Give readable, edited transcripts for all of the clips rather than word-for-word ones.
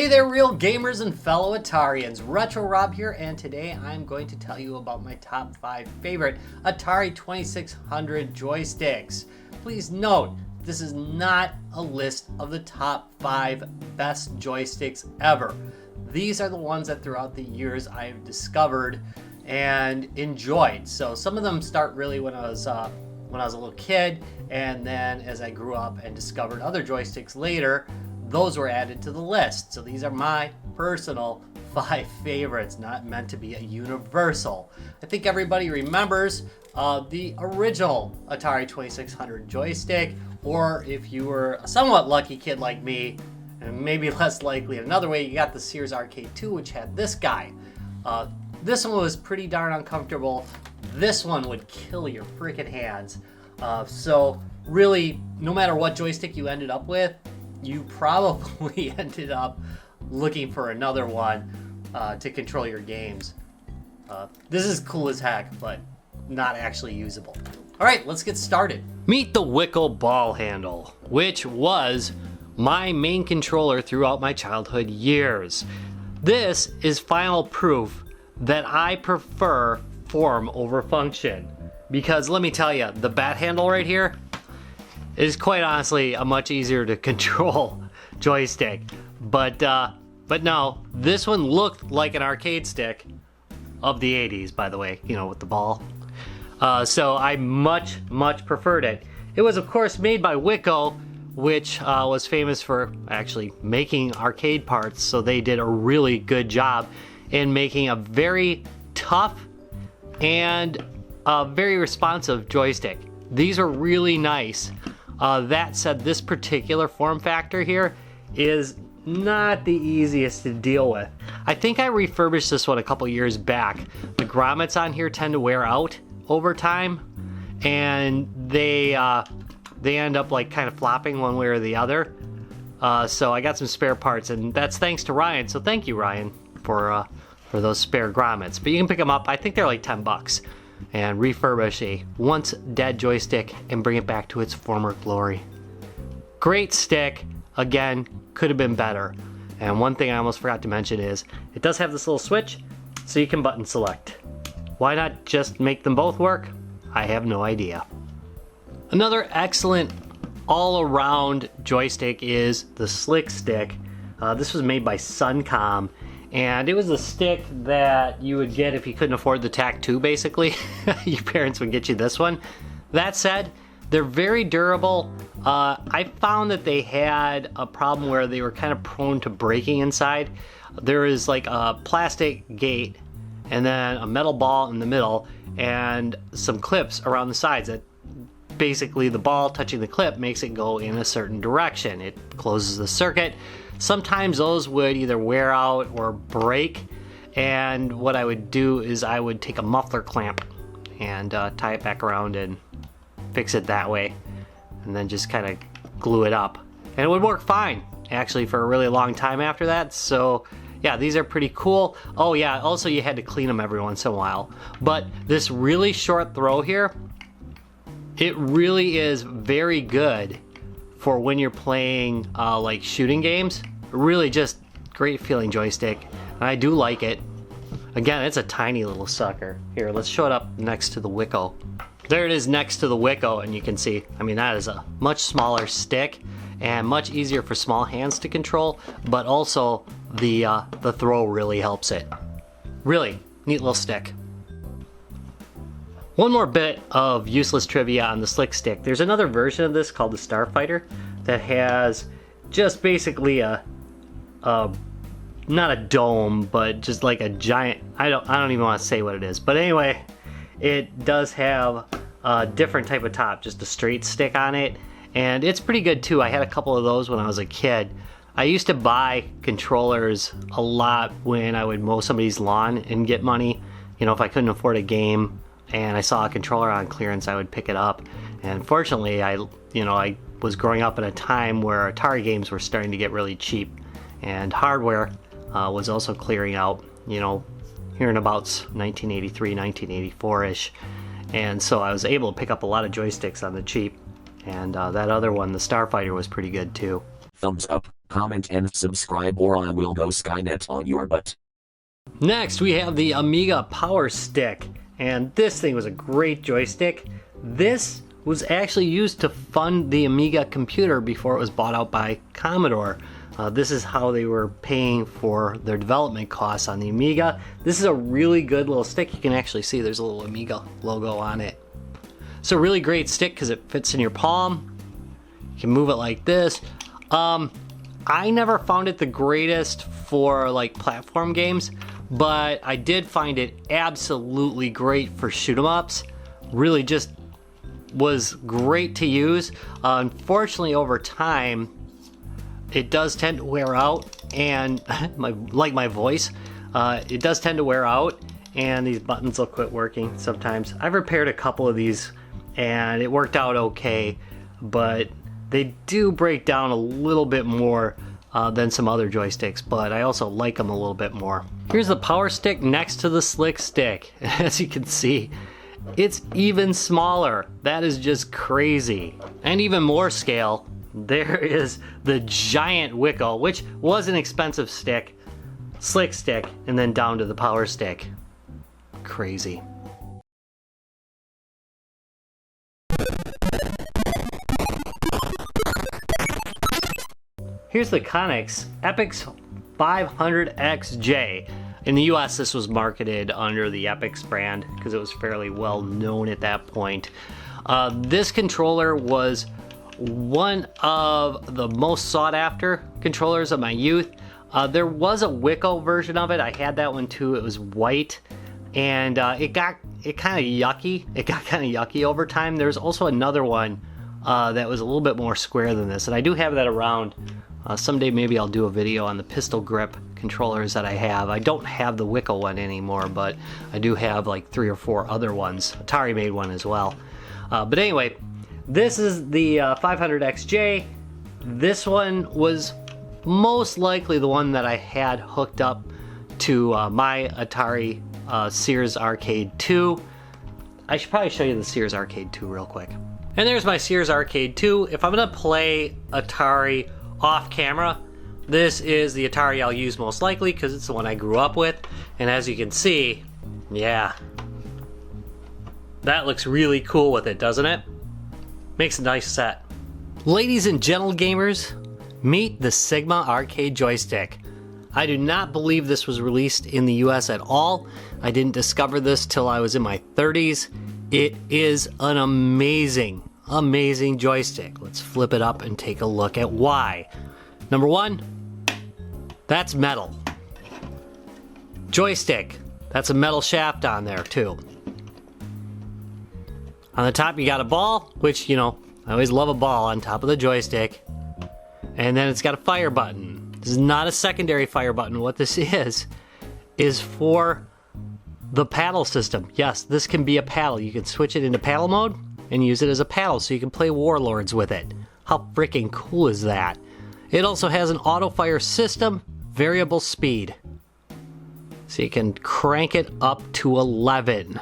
Hey there, real gamers and fellow Atarians. Retro Rob here, and today I'm going to tell you about my top 5 favorite Atari 2600 joysticks. Please note, this is not a list of the top 5 best joysticks ever. These are the ones that throughout the years I've discovered and enjoyed. So some of them start really when I was a little kid, and then as I grew up and discovered other joysticks later, those were added to the list. So these are my personal 5 favorites, not meant to be a universal. I think everybody remembers the original Atari 2600 joystick, or if you were a somewhat lucky kid like me, and maybe less likely another way, you got the Sears Arcade 2, which had this guy. This one was pretty darn uncomfortable. This one would kill your freaking hands. So really, no matter what joystick you ended up with, you probably ended up looking for another one to control your games. This is cool as heck, but not actually usable. All right, let's get started. Meet the Wickel ball handle, which was my main controller throughout my childhood years. This is final proof that I prefer form over function, because let me tell you, the bat handle right here is quite honestly a much easier to control joystick. But no, this one looked like an arcade stick of the 80s, by the way, you know, with the ball. So I much preferred it. It was of course made by Wickel, which was famous for actually making arcade parts, so they did a really good job in making a very tough and very responsive joystick. These are really nice. That said, this particular form factor here is not the easiest to deal with. I think I refurbished this one a couple years back. The grommets on here tend to wear out over time, and they end up like kind of flopping one way or the other. So I got some spare parts, and that's thanks to Ryan. So thank you, Ryan, for those spare grommets. But you can pick them up. I think they're like $10. And refurbish a once dead joystick and bring it back to its former glory. Great stick. Again, could have been better. And one thing I almost forgot to mention is it does have this little switch, so you can button select. Why not just make them both work? I have no idea. Another excellent all-around joystick is the Slick Stick. This was made by Suncom. And it was a stick that you would get if you couldn't afford the TAC-2, basically. Your parents would get you this one. That said, they're very durable. I found that they had a problem where they were kind of prone to breaking inside. There is like a plastic gate and then a metal ball in the middle and some clips around the sides that basically the ball touching the clip makes it go in a certain direction. It closes the circuit. Sometimes those would either wear out or break, and what I would do is I would take a muffler clamp and tie it back around and fix it that way, and then just kind of glue it up. And it would work fine, actually, for a really long time after that. So yeah, these are pretty cool. Oh yeah, also you had to clean them every once in a while. But this really short throw here, it really is very good for when you're playing like shooting games. Really just great feeling joystick, and I do like it. Again, it's a tiny little sucker. Here, let's show it up next to the Wickel. There it is next to the Wickel, and you can see, I mean, that is a much smaller stick and much easier for small hands to control, but also the throw really helps it. Really neat little stick. One more bit of useless trivia on the Slick Stick. There's another version of this called the Starfighter that has just basically not a dome, but just like a giant, I don't even want to say what it is. But anyway, it does have a different type of top, just a straight stick on it. And it's pretty good too. I had a couple of those when I was a kid. I used to buy controllers a lot when I would mow somebody's lawn and get money. You know, if I couldn't afford a game and I saw a controller on clearance, I would pick it up. And fortunately, I was growing up in a time where Atari games were starting to get really cheap, and hardware was also clearing out, you know, here in about 1983, 1984-ish. And so I was able to pick up a lot of joysticks on the cheap. And that other one, the Starfighter, was pretty good too. Thumbs up, comment and subscribe or I will go Skynet on your butt. Next, we have the Amiga Power Stick, and this thing was a great joystick. This was actually used to fund the Amiga computer before it was bought out by Commodore. This is how they were paying for their development costs on the Amiga. This is a really good little stick. You can actually see there's a little Amiga logo on it. It's a really great stick because it fits in your palm. You can move it like this. I never found it the greatest for like platform games, but I did find it absolutely great for shoot 'em ups. Really just was great to use. Unfortunately, over time, it does tend to wear out, and like my voice, it does tend to wear out, and these buttons will quit working sometimes. I've repaired a couple of these, and it worked out okay, but they do break down a little bit more than some other joysticks, but I also like them a little bit more. Here's the power stick next to the slick stick. As you can see, it's even smaller. That is just crazy. And even more scale, there is the giant Wickel, which was an expensive stick, slick stick, and then down to the power stick. Crazy. Here's the Conix Epics 500XJ. In the US, this was marketed under the Epics brand because it was fairly well known at that point. This controller was one of the most sought after controllers of my youth. There was a Wickel version of it. I had that one too. It was white, and it kind of yucky. It got kind of yucky over time. There's also another one that was a little bit more square than this, and I do have that around. Someday maybe I'll do a video on the pistol grip controllers that I have. I don't have the Wickel one anymore, but I do have like 3 or 4 other ones. Atari made one as well. But anyway, this is the 500XJ. This one was most likely the one that I had hooked up to my Atari Sears Arcade 2. I should probably show you the Sears Arcade 2 real quick. And there's my Sears Arcade 2. If I'm gonna play Atari off camera, this is the Atari I'll use most likely because it's the one I grew up with. And as you can see, yeah, that looks really cool with it, doesn't it? Makes a nice set. Ladies and gentle gamers, meet the Sigma Arcade Joystick. I do not believe this was released in the US at all. I didn't discover this till I was in my 30s. It is an amazing joystick. Let's flip it up and take a look at why. Number one, that's metal. Joystick, that's a metal shaft on there too. On the top you got a ball, which, you know, I always love a ball on top of the joystick. And then it's got a fire button. This is not a secondary fire button. What this is for the paddle system. Yes, this can be a paddle. You can switch it into paddle mode and use it as a paddle so you can play Warlords with it. How freaking cool is that? It also has an auto fire system, variable speed. So you can crank it up to 11.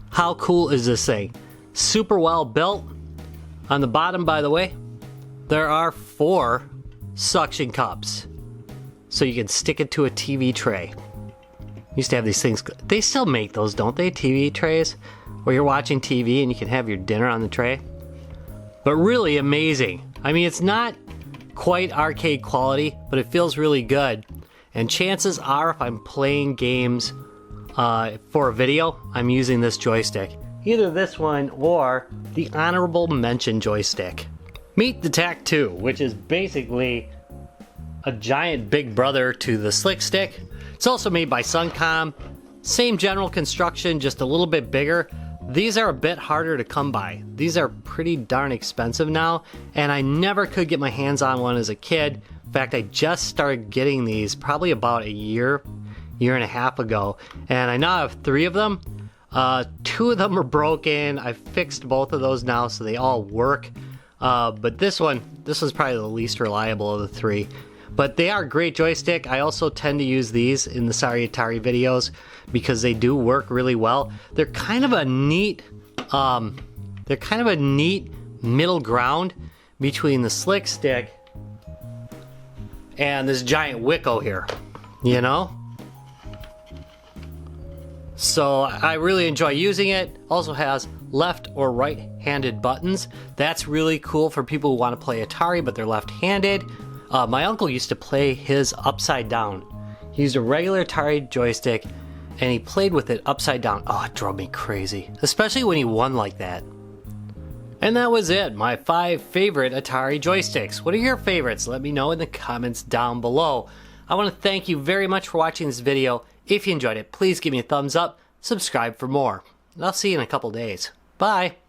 How cool is this thing? Super well built. On the bottom, by the way, there are 4 suction cups. So you can stick it to a TV tray. Used to have these things, they still make those, don't they? TV trays? Where you're watching TV and you can have your dinner on the tray. But really amazing. I mean, it's not quite arcade quality, but it feels really good. And chances are, if I'm playing games for a video, I'm using this joystick. Either this one or the honorable mention joystick. Meet the TAC 2, which is basically a giant big brother to the Slick Stick. It's also made by Suncom. Same general construction, just a little bit bigger. These are a bit harder to come by. These are pretty darn expensive now, and I never could get my hands on one as a kid. In fact, I just started getting these probably about a year and a half ago, and I now have 3 of them. 2 of them are broken. I've fixed both of those now, so they all work. But this was probably the least reliable of the 3. But they are a great joystick. I also tend to use these in the Sorry Atari videos because they do work really well. They're kind of a neat middle ground between the Slick Stick and this giant Wickel here, you know? So I really enjoy using it. Also has left or right-handed buttons. That's really cool for people who want to play Atari but they're left-handed. My uncle used to play his upside down. He used a regular Atari joystick and he played with it upside down. Oh, it drove me crazy, especially when he won like that. And that was it, my 5 favorite Atari joysticks. What are your favorites? Let me know in the comments down below. I want to thank you very much for watching this video. If you enjoyed it, please give me a thumbs up, subscribe for more. And I'll see you in a couple days. Bye!